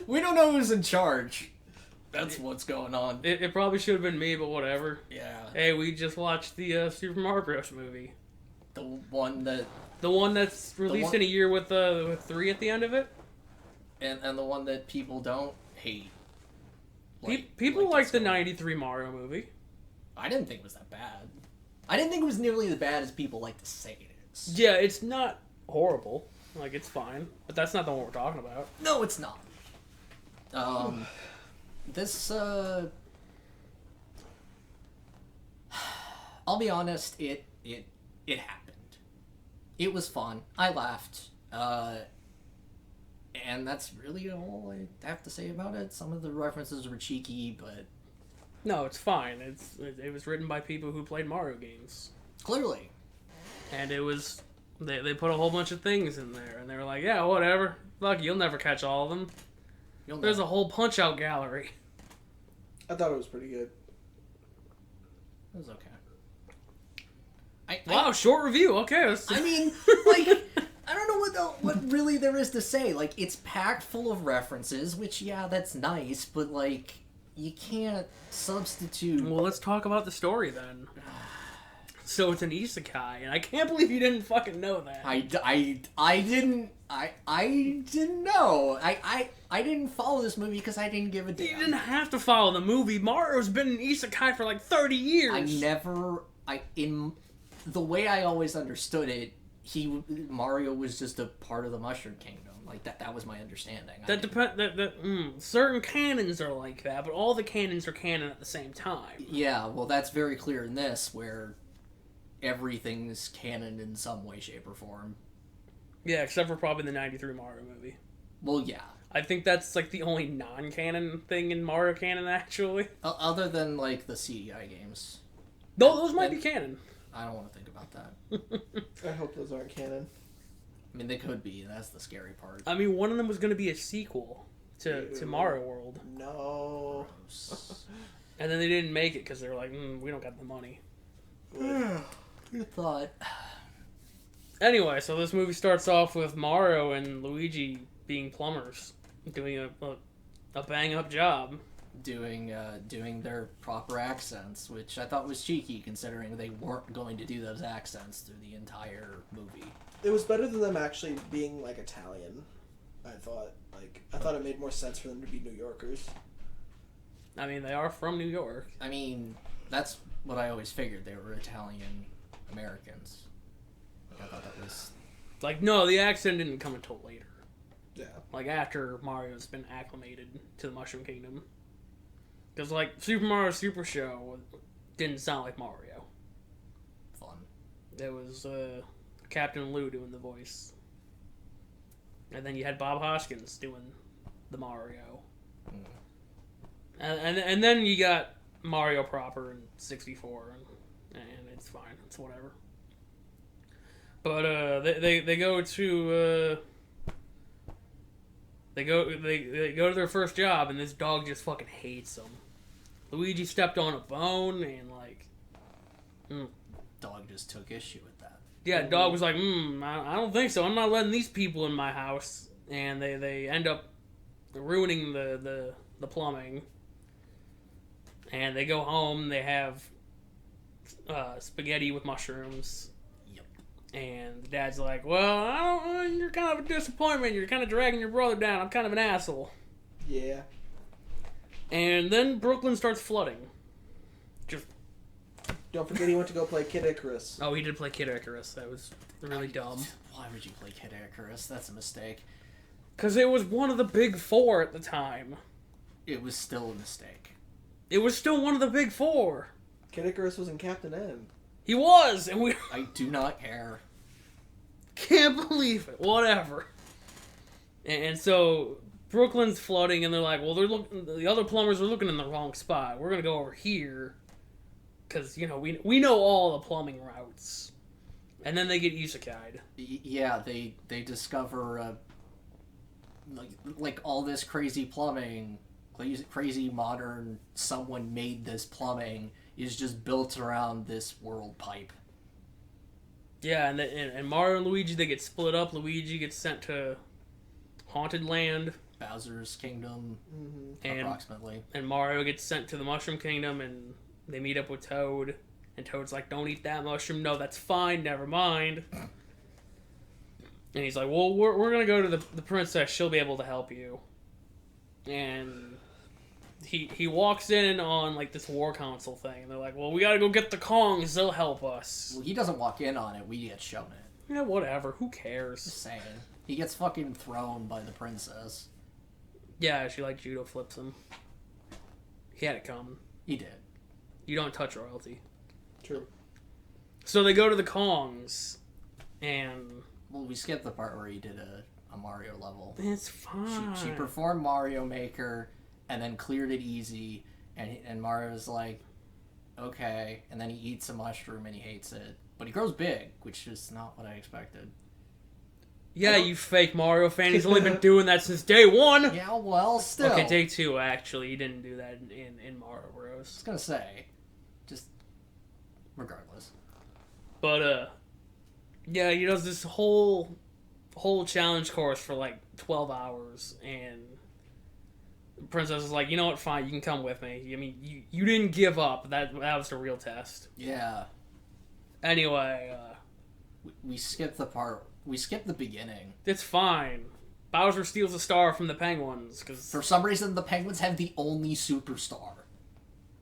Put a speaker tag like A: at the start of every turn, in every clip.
A: We don't know who's in charge. That's what's going on.
B: It probably should have been me, but whatever.
A: Yeah.
B: Hey, we just watched the Super Mario Bros. Movie.
A: The one
B: that's released in a year with 3 at the end of it?
A: And the one that people don't hate.
B: People like the 93 Mario movie.
A: I didn't think it was that bad. I didn't think it was nearly as bad as people like to say it is.
B: Yeah, it's not horrible. Like, it's fine. But that's not the one we're talking about.
A: No, it's not. This, I'll be honest, it happened. It was fun. I laughed. And that's really all I have to say about it. Some of the references were cheeky, but...
B: No, it's fine. It was written by people who played Mario games.
A: Clearly.
B: And it was... They put a whole bunch of things in there, and they were like, yeah, whatever. Fuck, you'll never catch all of them. There's a whole Punch-Out gallery.
C: I thought it was pretty good.
A: It was okay.
B: Wow, short review. Okay.
A: I mean, like, I don't know what really there is to say. Like, it's packed full of references, which, yeah, that's nice, but, like, you can't substitute...
B: Well, let's talk about the story, then. So it's an isekai, and I can't believe you didn't fucking know that.
A: I didn't know. I didn't follow this movie because I didn't give a damn.
B: You didn't have to follow the movie. Mario's been an isekai for like 30 years.
A: In the way I always understood it, Mario was just a part of the Mushroom Kingdom. Like that was my understanding.
B: Certain canons are like that, but all the canons are canon at the same time.
A: Yeah, well, that's very clear in this, where everything's canon in some way, shape, or form.
B: Yeah, except for probably the 93 Mario movie.
A: Well, yeah.
B: I think that's like the only non-canon thing in Mario canon, actually.
A: Other than, like, the CDI games.
B: Those might be canon.
A: I don't want to think about that.
C: I hope those aren't canon.
A: I mean, they could be. That's the scary part.
B: I mean, one of them was going to be a sequel to Mario World.
C: No.
B: And then they didn't make it because they were like, we don't got the money.
A: Who thought?
B: Anyway, so this movie starts off with Mario and Luigi being plumbers, doing a bang-up job.
A: Doing their proper accents, which I thought was cheeky, considering they weren't going to do those accents through the entire movie.
C: It was better than them actually being, like, Italian, I thought. I thought it made more sense for them to be New Yorkers.
B: I mean, they are from New York.
A: I mean, that's what I always figured. They were Italian Americans. I thought that was...
B: Like, no, the accent didn't come until later.
C: Yeah.
B: Like, after Mario's been acclimated to the Mushroom Kingdom. Because, like, Super Mario Super Show didn't sound like Mario.
A: Fun.
B: It was Captain Lou doing the voice. And then you had Bob Hoskins doing the Mario. And then you got Mario proper in 64, and it's fine. It's whatever. But they go to they go to their first job, and this dog just fucking hates them. Luigi stepped on a bone, and like,
A: Dog just took issue with that.
B: Yeah, dog was like, I don't think so. I'm not letting these people in my house, and they end up ruining the plumbing. And they go home. They have spaghetti with mushrooms.
A: Yep.
B: And the dad's like, well, you're kind of a disappointment. You're kind of dragging your brother down. I'm kind of an asshole.
C: Yeah.
B: And then Brooklyn starts flooding. Just
C: don't forget he went to go play Kid Icarus.
B: Oh, he did play Kid Icarus. That was really dumb.
A: Why would you play Kid Icarus? That's a mistake.
B: Because it was one of the big four at the time.
A: It was still a mistake.
B: It was still one of the big four.
C: Kid Icarus was in Captain N.
B: He was, and we...
A: I do not care.
B: Can't believe it. Whatever. And so Brooklyn's flooding, and they're like, well, the other plumbers are looking in the wrong spot. We're going to go over here. Because, you know, we know all the plumbing routes. And then they get isekai'd.
A: Yeah, they discover, like all this crazy plumbing... crazy modern, someone made this plumbing is just built around this world pipe.
B: Yeah, and Mario and Luigi, they get split up. Luigi gets sent to haunted land.
A: Bowser's Kingdom, approximately.
B: And Mario gets sent to the Mushroom Kingdom, and they meet up with Toad. And Toad's like, don't eat that mushroom. No, that's fine. Never mind. And he's like, well, we're going to go to the princess. She'll be able to help you. And he walks in on, like, this war council thing. And they're like, well, we got to go get the Kongs. They'll help us.
A: Well, he doesn't walk in on it. We get shown it.
B: Yeah, whatever. Who cares?
A: Just saying. He gets fucking thrown by the princess.
B: Yeah, she, like, judo flips him. He had it coming.
A: He did.
B: You don't touch royalty.
C: True.
B: So they go to the Kongs. And...
A: Well, we skipped the part where he did a Mario level.
B: It's fine.
A: She performed Mario Maker and then cleared it easy, and Mario's like, okay, and then he eats a mushroom and he hates it. But he grows big, which is not what I expected.
B: Yeah, you fake Mario fan. He's only been doing that since day one.
A: Yeah, well, still.
B: Okay, day two, actually. He didn't do that in Mario Bros.
A: I was gonna say, just regardless.
B: But, yeah, he does this whole challenge course for like 12 hours, and the princess is like, you know what, fine, you can come with me. I mean, you didn't give up. That was the real test.
A: Yeah.
B: Anyway,
A: we skipped the part. We skipped the beginning.
B: it's fine. Bowser steals a star from the penguins, because...
A: For some reason, the Penguins have the only superstar.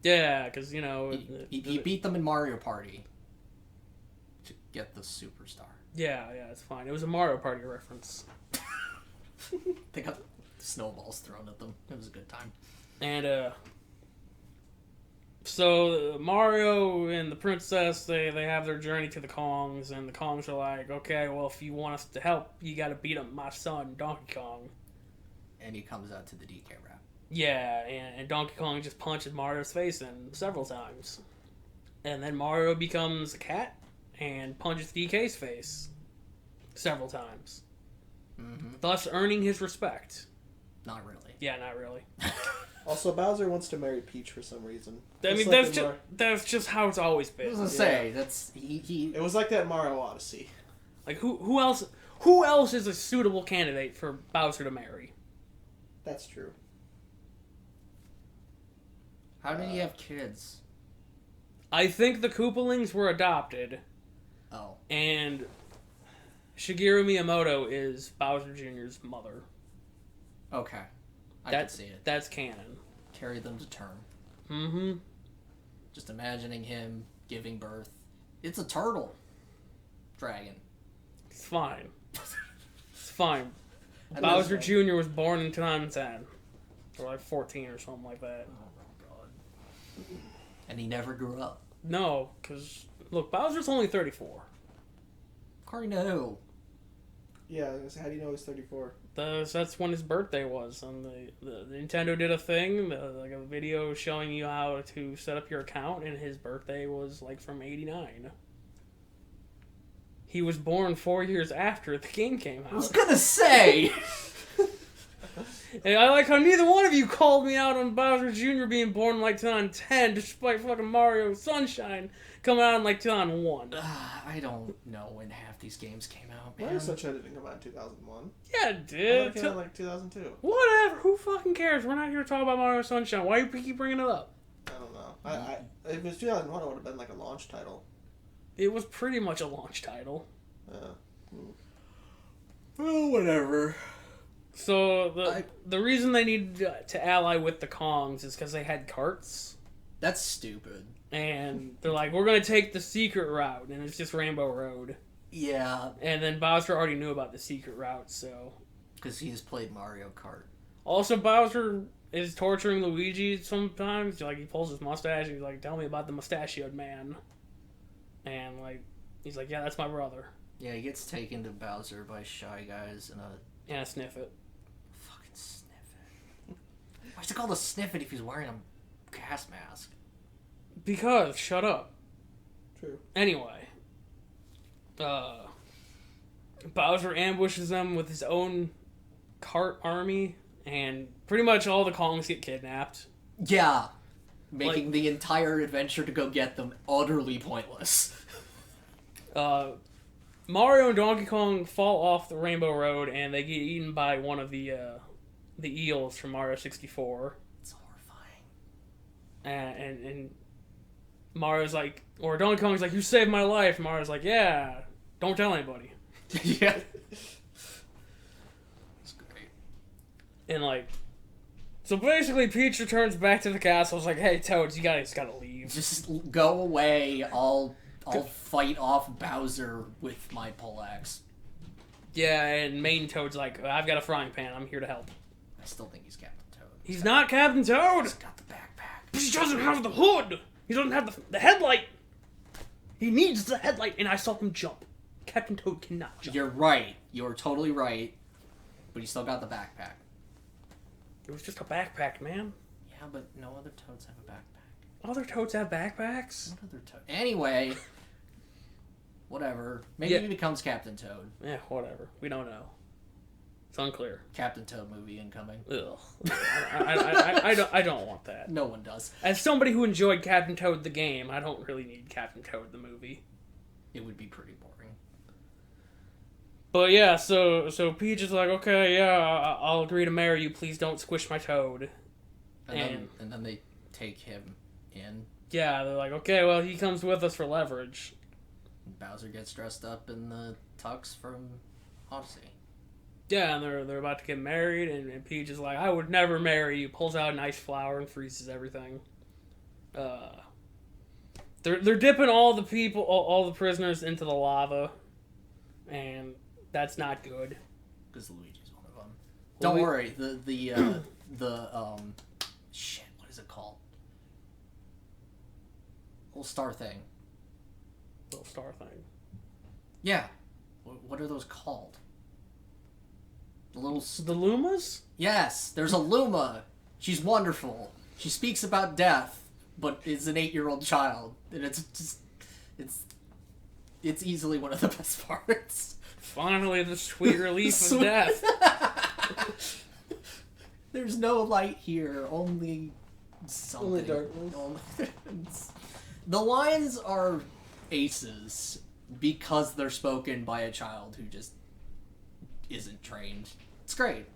B: Yeah, because, you know...
A: He beat them in Mario Party to get the superstar.
B: Yeah, it's fine. It was a Mario Party reference.
A: They got snowballs thrown at them. It was a good time.
B: And, so Mario and the princess, they have their journey to the Kongs, and the Kongs are like, okay, well, if you want us to help, you gotta beat up my son, Donkey Kong.
A: And he comes out to the DK rap.
B: Yeah, and Donkey Kong just punches Mario's face in several times. And then Mario becomes a cat and punches DK's face several times.
A: Mm-hmm.
B: Thus earning his respect.
A: Not really.
B: Yeah, not really.
C: Also, Bowser wants to marry Peach for some reason.
B: I mean, that's just how it's always been.
A: I was gonna say, that's he.
C: It was like that in Mario Odyssey.
B: Like, who else is a suitable candidate for Bowser to marry?
C: That's true.
A: How did he have kids?
B: I think the Koopalings were adopted,
A: Oh.
B: and Shigeru Miyamoto is Bowser Jr.'s mother.
A: Okay. I can see it.
B: That's canon.
A: Carry them to term.
B: Mm-hmm.
A: Just imagining him giving birth. It's a turtle. Dragon.
B: It's fine. It's fine.
A: And
B: Bowser Jr. was born in 2010. Or like 14 or something like that.
A: Oh my god. And he never grew up.
B: No, because, look, Bowser's only 34.
A: According to who?
C: Yeah, I was gonna say, how do you know he's 34?
B: That's when his birthday was. And the Nintendo did a thing, like a video showing you how to set up your account, and his birthday was like from 89. He was born 4 years after the game came out.
A: I was gonna say!
B: And I like how neither one of you called me out on Bowser Jr. being born in like 2010, despite fucking Mario Sunshine coming out in like 2001.
A: I don't know when half these games came out, man.
C: Mario Sunshine didn't come out in 2001.
B: Yeah, it
C: I thought
B: did.
C: it came out in like 2002.
B: Whatever. Who fucking cares? We're not here to talk about Mario Sunshine. Why do you keep bringing it up?
C: I don't know. If it was 2001, it would have been like a launch title.
B: It was pretty much a launch title.
A: Oh, whatever.
B: So the reason they needed to ally with the Kongs is because they had carts.
A: That's stupid.
B: And they're like, we're going to take the secret route, and it's just Rainbow Road.
A: Yeah.
B: And then Bowser already knew about the secret route, so...
A: Because he's played Mario Kart.
B: Also, Bowser is torturing Luigi sometimes. Like, he pulls his mustache, and he's like, tell me about the mustachioed man. And, like, he's like, yeah, that's my brother.
A: Yeah, he gets taken to Bowser by Shy Guys and
B: And I sniff it.
A: Fucking sniff it. Why's it called a sniff it if he's wearing a gas mask?
B: Because, shut up.
C: True.
B: Anyway. Bowser ambushes them with his own cart army, and pretty much all the Kongs get kidnapped.
A: Yeah. Making the entire adventure to go get them utterly pointless.
B: Mario and Donkey Kong fall off the Rainbow Road, and they get eaten by one of the eels from Mario 64.
A: It's horrifying.
B: And Mario's like, or Donkey Kong's like, "You saved my life." Mario's like, "Yeah, don't tell anybody."
A: Yeah. It's great.
B: And like, so basically, Peach returns back to the castle. It's like, "Hey, Toads, you guys gotta leave.
A: Just go away. I'll fight off Bowser with my poleaxe."
B: Yeah, and main Toad's like, "I've got a frying pan. I'm here to help."
A: I still think he's Captain Toad.
B: He's not Captain Toad!
A: He's got the backpack.
B: But he doesn't have the hood! He doesn't have the headlight! He needs the headlight, and I saw him jump. Captain Toad cannot jump.
A: You're right. You're totally right. But he's still got the backpack.
B: It was just a backpack, man.
A: Yeah, but no other Toads have a backpack.
B: Other Toads have backpacks?
A: What other Toad? Anyway. Whatever. Maybe he becomes Captain Toad.
B: Yeah, whatever. We don't know. It's unclear.
A: Captain Toad movie incoming.
B: Ugh. I don't want that.
A: No one does.
B: As somebody who enjoyed Captain Toad the game, I don't really need Captain Toad the movie.
A: It would be pretty boring.
B: But yeah, so Peach is like, "Okay, yeah, I'll agree to marry you. Please don't squish my Toad."
A: And then they take him in.
B: Yeah, they're like, "Okay, well, he comes with us for leverage."
A: Bowser gets dressed up in the tux from Odyssey.
B: Yeah, and they're about to get married, and Peach is like, "I would never marry you." Pulls out an ice flower and freezes everything. They're dipping all the people, all the prisoners into the lava, and that's not good.
A: Because Luigi's one of them. Don't worry, the shit, what is it called? Little star thing.
B: Little star thing.
A: Yeah. What are those called? The little...
B: The Lumas?
A: Yes, there's a Luma. She's wonderful. She speaks about death, but is an 8-year-old child. And it's just... It's easily one of the best parts.
B: Finally, the sweet relief of death.
A: There's no light here, only something.
C: Only darkness.
A: The lines are aces because they're spoken by a child who just isn't trained. It's great.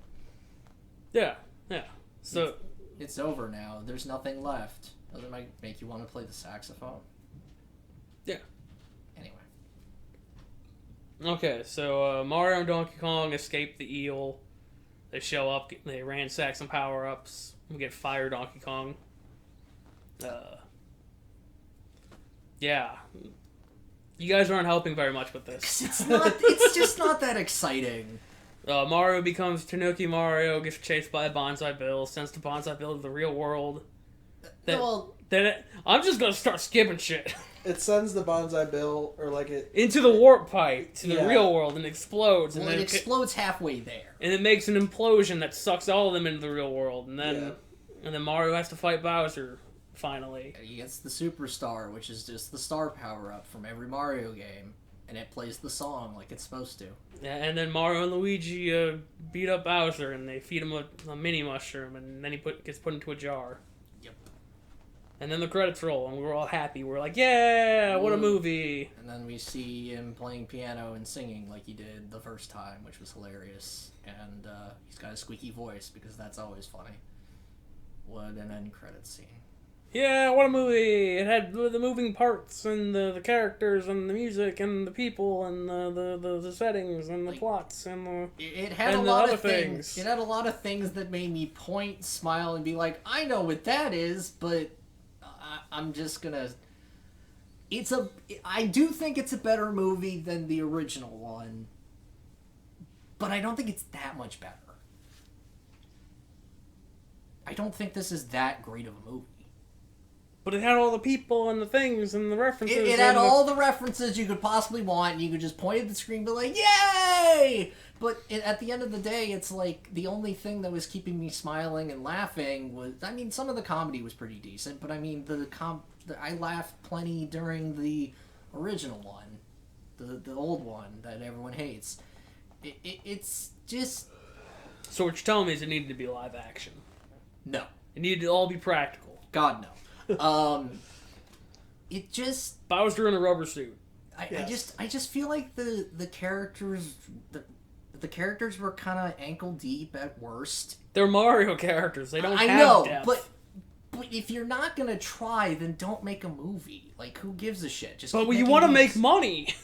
B: Yeah. So
A: It's over now. There's nothing left. Doesn't make you want to play the saxophone?
B: Yeah.
A: Anyway.
B: Okay, so Mario and Donkey Kong escape the eel. They show up, they ransack some power-ups. We get Fire Donkey Kong. Yeah. You guys aren't helping very much with this.
A: It's just not that exciting.
B: Mario becomes Tanuki Mario, gets chased by a Bonsai Bill, sends the Bonsai Bill to the real world. I'm just gonna start skipping shit.
C: It sends the Bonsai Bill, or like it...
B: into the warp pipe, to the real world, and explodes.
A: Well,
B: and
A: it explodes halfway there.
B: And it makes an implosion that sucks all of them into the real world. And then Mario has to fight Bowser, finally.
A: He gets the Superstar, which is just the star power-up from every Mario game. And it plays the song like it's supposed to.
B: Yeah, and then Mario and Luigi beat up Bowser, and they feed him a mini mushroom, and then he gets put into a jar.
A: Yep.
B: And then the credits roll, and we're all happy. We're like, yeah, what a movie.
A: And then we see him playing piano and singing like he did the first time, which was hilarious. And he's got a squeaky voice, because that's always funny. What an end credits scene.
B: Yeah, what a movie! It had the moving parts, and the characters, and the music, and the people, and the settings, and the plots, and the...
A: It had a lot of things. It had a lot of things that made me point, smile, and be like, I know what that is, but I'm just gonna... I do think it's a better movie than the original one, but I don't think it's that much better. I don't think this is that great of a movie.
B: But it had all the people and the things and the references.
A: It had all the references you could possibly want, and you could just point at the screen and be like, yay! But at the end of the day, it's like, the only thing that was keeping me smiling and laughing was, I mean, some of the comedy was pretty decent, but I mean, I laughed plenty during the original one, the old one that everyone hates. It's just...
B: So what you're telling me is it needed to be live action.
A: No.
B: It needed to all be practical.
A: God, no. It just...
B: Bowser in a rubber suit.
A: I just feel like the characters the characters were kind of ankle deep at worst.
B: They're Mario characters. They don't
A: I
B: have
A: know,
B: depth.
A: but if you're not gonna try, then don't make a movie. Like, who gives a shit? Just
B: But
A: keep
B: you
A: making
B: want to
A: movies.
B: make money.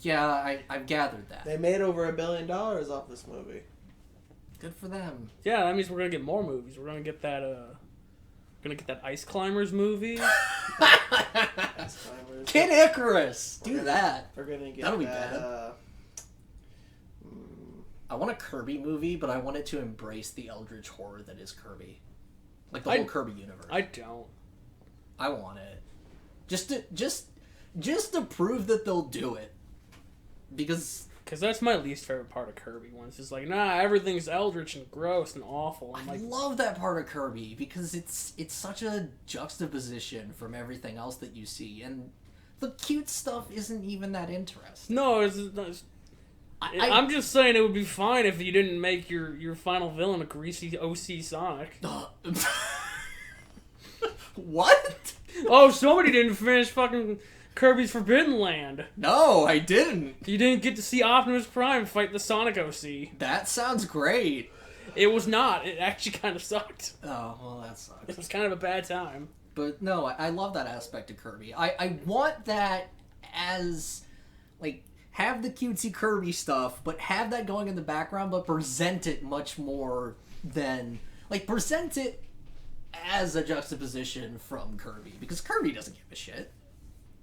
A: Yeah, I've gathered that.
C: They made over $1 billion off this movie.
A: Good for them.
B: Yeah, that means we're gonna get more movies. We're gonna get that. Ice Climbers movie.
A: Kid Icarus, do that.
C: We're gonna get
A: That'll be
C: that,
A: bad. I want a Kirby movie, but I want it to embrace the eldritch horror that is Kirby, like the whole Kirby universe.
B: I don't.
A: I want it, just to prove that they'll do it, because
B: that's my least favorite part of Kirby. When it's just like, nah, everything's eldritch and gross and awful. I'm
A: I
B: like,
A: love that part of Kirby because it's such a juxtaposition from everything else that you see, and the cute stuff isn't even that interesting.
B: no, I'm just saying it would be fine if you didn't make your final villain a greasy OC Sonic.
A: What?
B: Oh, somebody didn't finish fucking Kirby's Forbidden Land.
A: No, I didn't.
B: You didn't get to see Optimus Prime fight the Sonic OC.
A: That sounds great.
B: It was not. It actually kind of sucked.
A: Oh, well, that sucks.
B: It was kind of a bad time.
A: But no, I love that aspect of Kirby. I want that as, like, have the cutesy Kirby stuff, but have that going in the background, but present it much more than, like, present it as a juxtaposition from Kirby, because Kirby doesn't give a shit.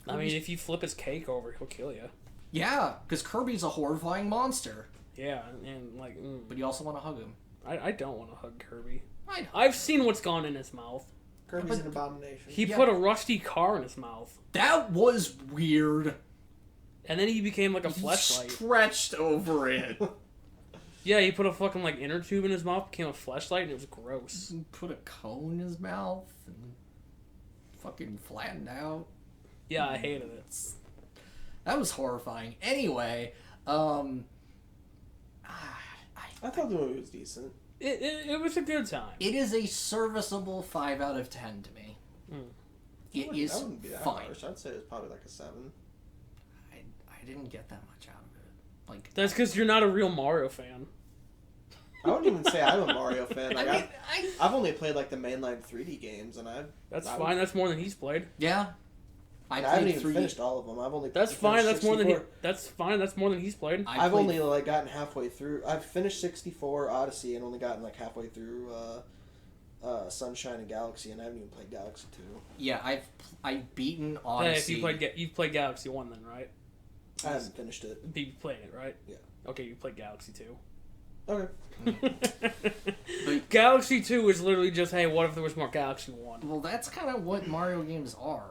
B: I mean, if you flip his cake over, he'll kill you.
A: Yeah, because Kirby's a horrifying monster.
B: Yeah, and like...
A: But you also want to hug him.
B: I don't want to hug Kirby.
A: I
B: I've seen what's gone in his mouth.
C: Kirby's an abomination.
B: He put a rusty car in his mouth.
A: That was weird.
B: And then he became like a fleshlight.
A: Stretched over it.
B: Yeah, he put a fucking like inner tube in his mouth, became a fleshlight, and it was gross.
A: Put a cone in his mouth and fucking flattened out.
B: Yeah, I hated it.
A: That was horrifying. Anyway,
C: I thought the movie was decent.
B: It was a good time.
A: it is a serviceable 5 out of 10 to me. It is
C: I wouldn't be that
A: fine.
C: harsh. I'd say it's probably like a 7.
A: I didn't get that much out of it. Like,
B: That's because you're not a real Mario fan.
C: I wouldn't even say I'm a Mario fan. Like,
A: I mean,
C: I've only played like the mainline 3D games, and
B: That's fine. That's more than he's played.
A: yeah.
C: I haven't
A: played
C: even
A: 3D.
C: finished all of them. I've only
B: That's fine.
C: finished
B: That's more than he.
C: 64.
B: That's fine. That's more than he's played.
C: I've
A: played-
C: only like gotten halfway through. I've finished 64 Odyssey and only gotten like halfway through Sunshine and Galaxy, and I haven't even played Galaxy 2.
A: Yeah, I've beaten
B: Hey, if
A: Odyssey.
B: you've played Galaxy 1 then, right?
C: I haven't finished it.
B: You played it, right?
C: Yeah.
B: Okay, you played Galaxy 2.
C: Okay.
B: Galaxy 2 is literally just, hey, what if there was more Galaxy 1?
A: Well, that's kind of what Mario games are.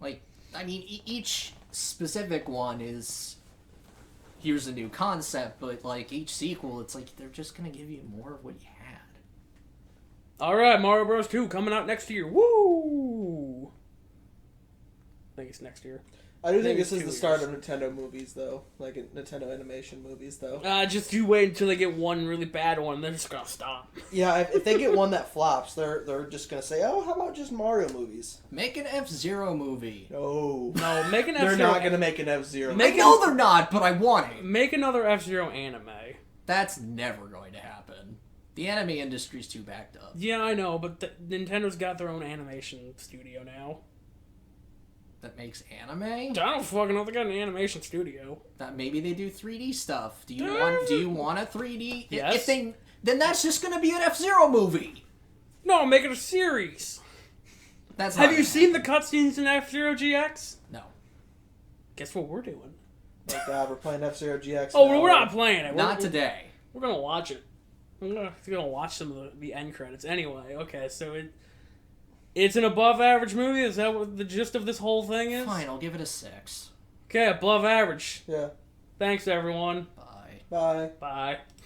A: Like, I mean, each specific one is, here's a new concept, but like each sequel, it's like they're just gonna give you more of what you had.
B: Alright, Mario Bros. 2 coming out next year. Woo! I think it's next year.
C: I do think
B: Maybe
C: this is
B: 2
C: the start
B: years.
C: of Nintendo movies, though. Like Nintendo animation movies, though.
B: Just you wait until they get one really bad one, they're just gonna stop.
C: Yeah, if they get one that flops, they're just gonna say, "Oh, how about just Mario movies?"
A: Make an F-Zero movie.
C: No,
B: No, make an
C: they're
B: F-Zero.
C: not gonna make an F-Zero.
B: Make
A: I know they're not, but I want it.
B: Make another F-Zero anime.
A: That's never going to happen. The anime industry's too backed up.
B: Yeah, I know, but Nintendo's got their own animation studio now.
A: That makes anime?
B: I don't fucking know. They got an animation studio.
A: That maybe they do 3D stuff. Do you want a 3D?
B: Yes.
A: If they, then that's just gonna be an F-Zero movie.
B: No, make it a series.
A: That's
B: Have
A: not
B: you
A: gonna
B: seen the cutscenes in F-Zero GX?
A: No.
B: Guess what we're doing?
C: Oh God, we're playing F-Zero GX.
B: Oh,
C: now.
B: we're not playing it.
A: Not today.
B: We're gonna watch it. I'm gonna watch some of the end credits. Anyway, okay, so it's an above average movie. Is that what the gist of this whole thing is?
A: Fine, I'll give it a 6.
B: Okay, above average.
C: Yeah.
B: Thanks, everyone.
A: Bye.
C: Bye.
B: Bye.